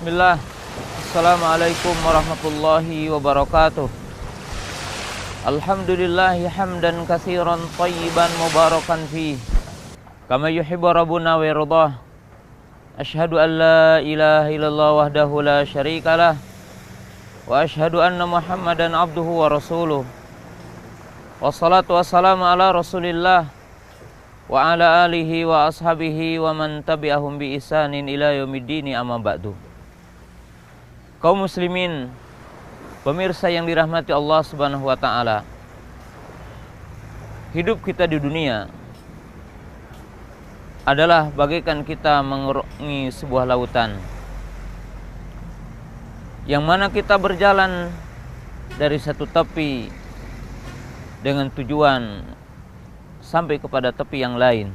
Bismillah. Assalamualaikum warahmatullahi wabarakatuh. Alhamdulillahi hamdan katsiran thayyiban mubarakan fi kama yuhibbu rabbuna wa yardah. Asyhadu an la ilaha illallah wahdahu la syarikalah wa asyhadu anna Muhammadan abduhu wa rasuluh. Wassalatu wassalamu ala Rasulillah wa ala alihi wa ashabihi wa man tabi'ahum bi ihsanin ila yaumiddin, amma ba'du. Kaum muslimin, pemirsa yang dirahmati Allah Subhanahu wa taala. Hidup kita di dunia adalah bagaikan kita mengarungi sebuah lautan, yang mana kita berjalan dari satu tepi dengan tujuan sampai kepada tepi yang lain.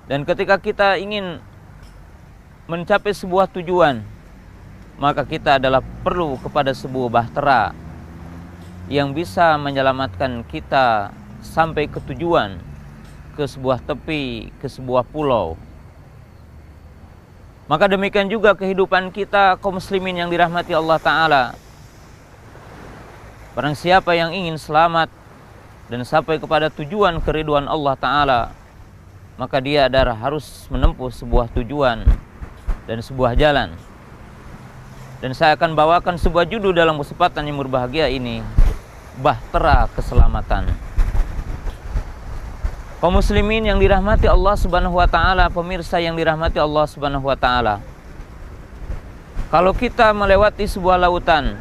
Dan ketika kita ingin mencapai sebuah tujuan, maka kita adalah perlu kepada sebuah bahtera yang bisa menyelamatkan kita sampai ke tujuan, ke sebuah tepi, ke sebuah pulau. Maka demikian juga kehidupan kita kaum muslimin yang dirahmati Allah Ta'ala. Barang siapa yang ingin selamat dan sampai kepada tujuan keridhaan Allah Ta'ala, maka dia adalah harus menempuh sebuah tujuan dan sebuah jalan. Dan saya akan bawakan sebuah judul dalam kesempatan yang berbahagia ini, Bahtera Keselamatan. Kaum muslimin yang dirahmati Allah Subhanahu wa taala, pemirsa yang dirahmati Allah Subhanahu wa taala. Kalau kita melewati sebuah lautan,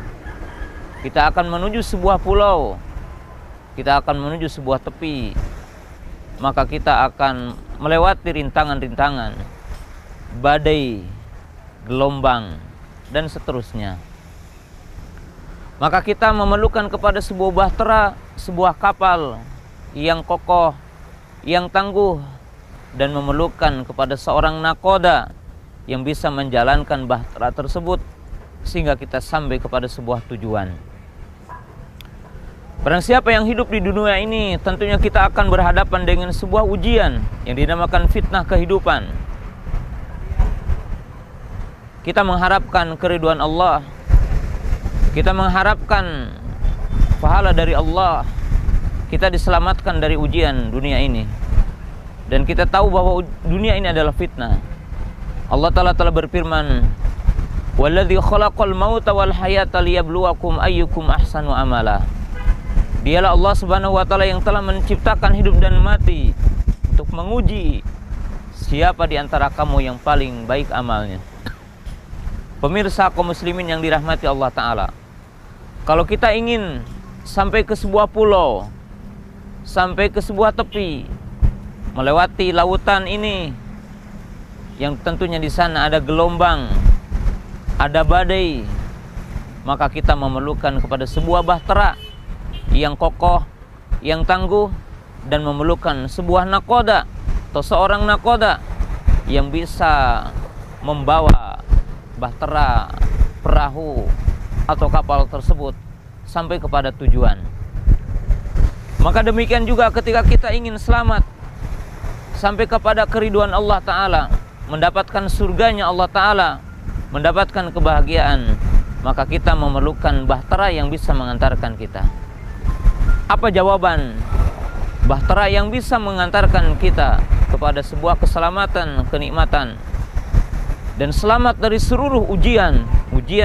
kita akan menuju sebuah pulau, kita akan menuju sebuah tepi, maka kita akan melewati rintangan-rintangan, badai, gelombang, dan seterusnya. Maka kita memerlukan kepada sebuah bahtera, sebuah kapal yang kokoh, yang tangguh, dan memerlukan kepada seorang nakoda yang bisa menjalankan bahtera tersebut sehingga kita sampai kepada sebuah tujuan. Barang siapa yang hidup di dunia ini, tentunya kita akan berhadapan dengan sebuah ujian yang dinamakan fitnah kehidupan. Kita mengharapkan keridhaan Allah, kita mengharapkan pahala dari Allah, kita diselamatkan dari ujian dunia ini. Dan kita tahu bahwa dunia ini adalah fitnah. Allah Ta'ala telah berfirman, "Walladzi khalaqal mauta wal hayata liyabluwakum ayyukum ahsanu amala." Dialah Allah Subhanahu wa taala yang telah menciptakan hidup dan mati untuk menguji siapa di antara kamu yang paling baik amalnya. Pemirsa kaum muslimin yang dirahmati Allah Ta'ala, kalau kita ingin sampai ke sebuah pulau, sampai ke sebuah tepi, melewati lautan ini yang tentunya di sana ada gelombang, ada badai, maka kita memerlukan kepada sebuah bahtera yang kokoh, yang tangguh, dan memerlukan sebuah nakoda atau seorang nakoda yang bisa membawa bahtera, perahu, atau kapal tersebut sampai kepada tujuan. Maka demikian juga ketika kita ingin selamat sampai kepada keridhaan Allah Ta'ala, mendapatkan surganya Allah Ta'ala, mendapatkan kebahagiaan, maka kita memerlukan bahtera yang bisa mengantarkan kita. Apa jawaban bahtera yang bisa mengantarkan kita kepada sebuah keselamatan, kenikmatan, dan selamat dari seluruh ujian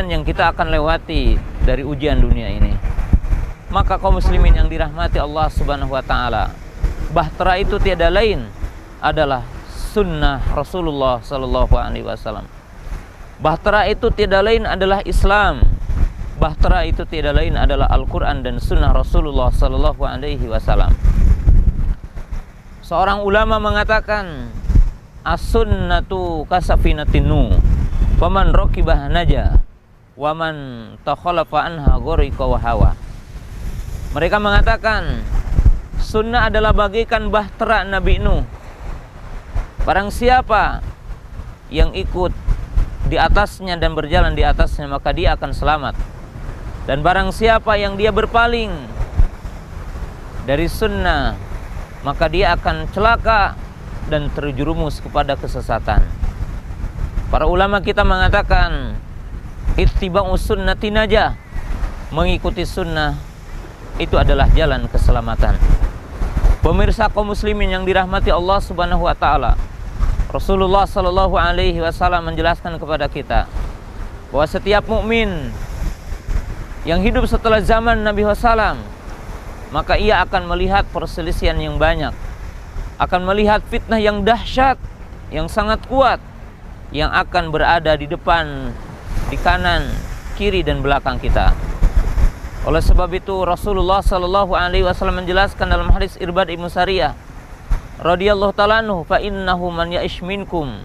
yang kita akan lewati dari ujian dunia ini? Maka kaum muslimin yang dirahmati Allah Subhanahu wa taala, bahtera itu tiada lain adalah sunnah Rasulullah sallallahu alaihi wasallam. Bahtera itu tiada lain adalah Islam. Bahtera itu tiada lain adalah Al-Qur'an dan sunnah Rasulullah sallallahu alaihi wasallam. Seorang ulama mengatakan, as-sunnatu kasafinatinu faman raqibah naja waman takhalafa anha ghariqa wa hawa. Mereka mengatakan sunnah adalah bagaikan bahtera Nabi Nuh. Barang siapa yang ikut di atasnya dan berjalan di atasnya, maka dia akan selamat. Dan barang siapa yang dia berpaling dari sunnah, maka dia akan celaka dan terjerumus kepada kesesatan. Para ulama kita mengatakan ittiba'u sunnati najah, mengikuti sunnah itu adalah jalan keselamatan. Pemirsa kaum muslimin yang dirahmati Allah Subhanahu wa taala, Rasulullah sallallahu alaihi wasallam menjelaskan kepada kita bahwa setiap mukmin yang hidup setelah zaman Nabi wasallam, maka ia akan melihat perselisihan yang banyak, akan melihat fitnah yang dahsyat, yang sangat kuat, yang akan berada di depan, di kanan, kiri dan belakang kita. Oleh sebab itu Rasulullah sallallahu alaihi wasallam menjelaskan dalam hadis Irbad Ibnu Sariyah radhiyallahu ta'ala anhu, fa innahu man ya'ish minkum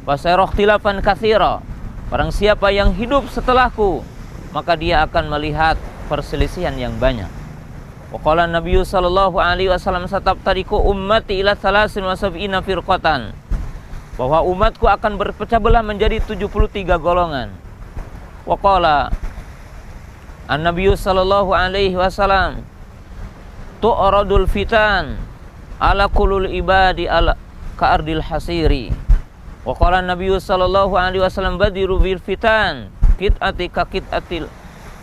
fa sayara ikhtilafan katsira. Barang siapa yang hidup setelahku, maka dia akan melihat perselisihan yang banyak. Wa qala Nabi sallallahu alaihi wasallam, satabtariku ummati ila 73 firqatan, bahwa umatku akan berpecah belah menjadi 73 golongan. Wa qala An-Nabi sallallahu alaihi wasallam, tu'radul fitan ala kulul ibadi ala ka'ardil hasiri. Wa qala An-Nabi sallallahu alaihi wasallam, badiru bil fitan qit'ati ka qit'atil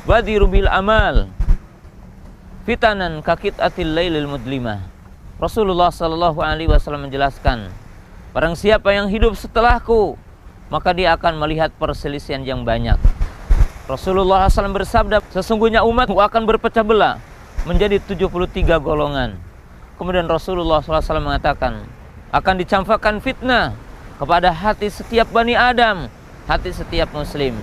badiru bil amal fitanan ka qit'atil lailil mudlimah. Rasulullah sallallahu alaihi wasallam menjelaskan, barang siapa yang hidup setelahku, maka dia akan melihat perselisihan yang banyak. Rasulullah SAW bersabda, sesungguhnya umatku akan berpecah belah menjadi 73 golongan. Kemudian Rasulullah SAW mengatakan, akan dicampakkan fitnah kepada hati setiap Bani Adam, hati setiap muslim.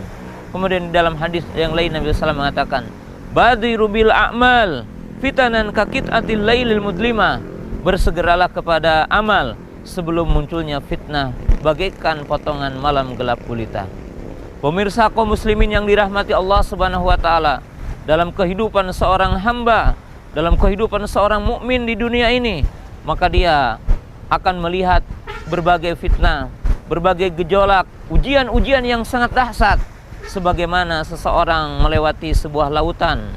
Kemudian di dalam hadis yang lain Nabi SAW mengatakan, badiru bil a'mal fitanan kakit'atil lailil mudlimah. Bersegeralah kepada amal sebelum munculnya fitnah bagaikan potongan malam gelap gulita. Pemirsa kaum muslimin yang dirahmati Allah Subhanahu wa taala, dalam kehidupan seorang hamba, dalam kehidupan seorang mukmin di dunia ini, maka dia akan melihat berbagai fitnah, berbagai gejolak, ujian-ujian yang sangat dahsyat. Sebagaimana seseorang melewati sebuah lautan,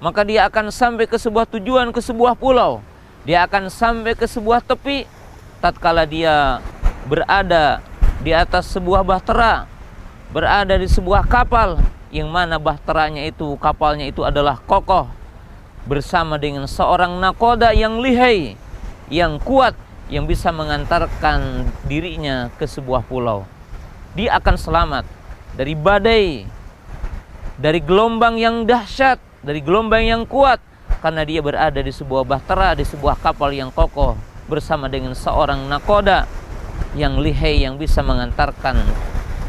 maka dia akan sampai ke sebuah tujuan, ke sebuah pulau. Dia akan sampai ke sebuah tepi tatkala dia berada di atas sebuah bahtera, berada di sebuah kapal yang mana bahteranya itu, kapalnya itu adalah kokoh, bersama dengan seorang nakoda yang lihai, yang kuat, yang bisa mengantarkan dirinya ke sebuah pulau. Dia akan selamat dari badai, dari gelombang yang dahsyat, dari gelombang yang kuat, karena dia berada di sebuah bahtera, di sebuah kapal yang kokoh, bersama dengan seorang nakoda yang lihai, yang bisa mengantarkan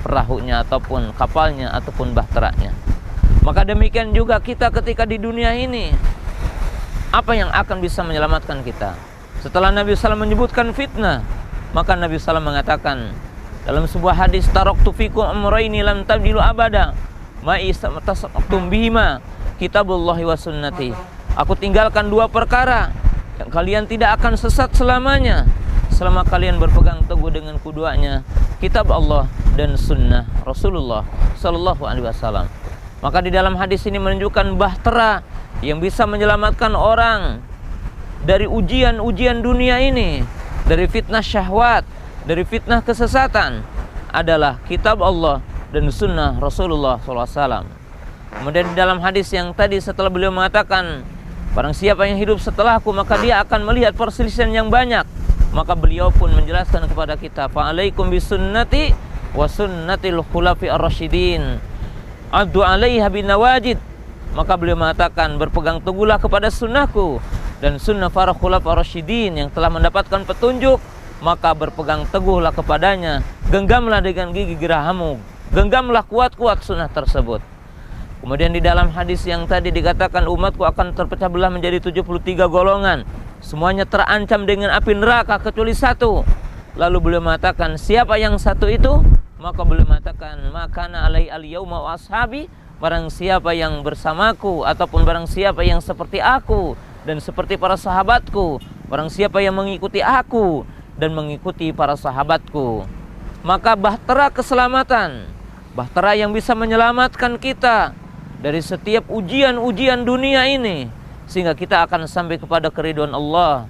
perahunya ataupun kapalnya ataupun bahteranya. Maka demikian juga kita ketika di dunia ini, apa yang akan bisa menyelamatkan kita? Setelah Nabi SAW menyebutkan fitnah, maka Nabi SAW mengatakan dalam sebuah hadis, taraktu fikum amrayni lam tabdilu abada ma istamtum bihima kitabullahi wa sunnati. Aku tinggalkan dua perkara yang kalian tidak akan sesat selamanya, selama kalian berpegang teguh dengan keduanya, kitab Allah dan sunnah Rasulullah sallallahu alaihi wasallam. Maka di dalam hadis ini menunjukkan bahtera yang bisa menyelamatkan orang dari ujian-ujian dunia ini, dari fitnah syahwat, dari fitnah kesesatan, adalah kitab Allah dan sunnah Rasulullah sallallahu alaihi wasallam. Kemudian di dalam hadis yang tadi setelah beliau mengatakan, barang siapa yang hidup setelahku, maka dia akan melihat perselisihan yang banyak. Maka beliau pun menjelaskan kepada kita, fa'alaikum bisunnati wa sunnatil khulafi ar-rasyidin addu 'alaiha binawajid. Maka beliau mengatakan, berpegang teguhlah kepada sunnahku dan sunnah para khulafi ar-rasyidin yang telah mendapatkan petunjuk, maka berpegang teguhlah kepadanya, genggamlah dengan gigi gerahammu, genggamlah kuat-kuat sunnah tersebut. Kemudian di dalam hadis yang tadi dikatakan umatku akan terpecah belah menjadi 73 golongan, semuanya terancam dengan api neraka kecuali satu. Lalu beliau mengatakan, siapa yang satu itu? Maka beliau mengatakan, makana alai al-yauma wa ashabi, barang siapa yang bersamaku ataupun barang siapa yang seperti aku dan seperti para sahabatku, barang siapa yang mengikuti aku dan mengikuti para sahabatku, maka bahtera keselamatan, bahtera yang bisa menyelamatkan kita dari setiap ujian-ujian dunia ini, sehingga kita akan sampai kepada keridhaan Allah,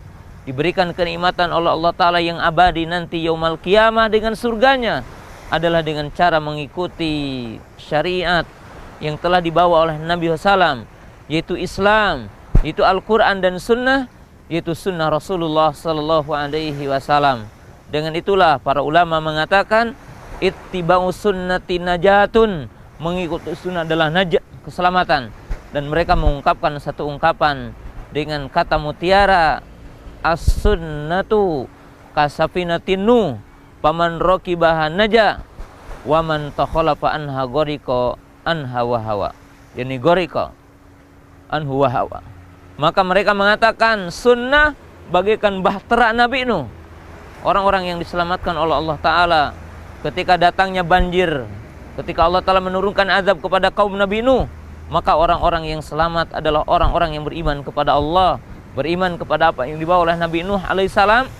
diberikan kenikmatan oleh Allah Ta'ala yang abadi nanti yaumul qiyamah dengan surganya adalah dengan cara mengikuti syariat yang telah dibawa oleh Nabi SAW, yaitu Islam, yaitu Al-Quran dan Sunnah, yaitu Sunnah Rasulullah Sallallahu Alaihi Wasallam. Dengan itulah para ulama mengatakan ittiba'u sunnati najatun, mengikuti sunnah adalah najat, keselamatan. Dan mereka mengungkapkan satu ungkapan dengan kata mutiara, as-sunnatu kasafinatin nuh paman raqibaha naja wa man takhalafa anha gharqa anha wa hawa. Yani gharqa anhu wa hawa. Maka mereka mengatakan sunnah bagaikan bahtera Nabi Nuh, orang-orang yang diselamatkan oleh Allah Ta'ala ketika datangnya banjir, ketika Allah Ta'ala menurunkan azab kepada kaum Nabi Nuh. Maka orang-orang yang selamat adalah orang-orang yang beriman kepada Allah, beriman kepada apa yang dibawa oleh Nabi Nuh alaihissalam,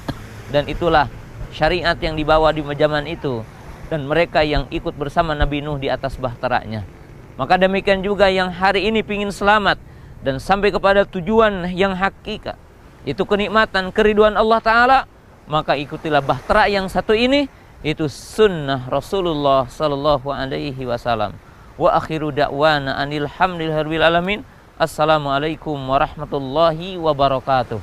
dan itulah syariat yang dibawa di zaman itu, dan mereka yang ikut bersama Nabi Nuh di atas bahteranya. Maka demikian juga yang hari ini ingin selamat dan sampai kepada tujuan yang hakikat, itu kenikmatan keriduan Allah Ta'ala, maka ikutilah bahtera yang satu ini, itu sunnah Rasulullah Sallallahu Alaihi Wasallam. Wa akhiru da'wana anil hamdulillahirabbil alamin. Assalamualaikum warahmatullahi wabarakatuh.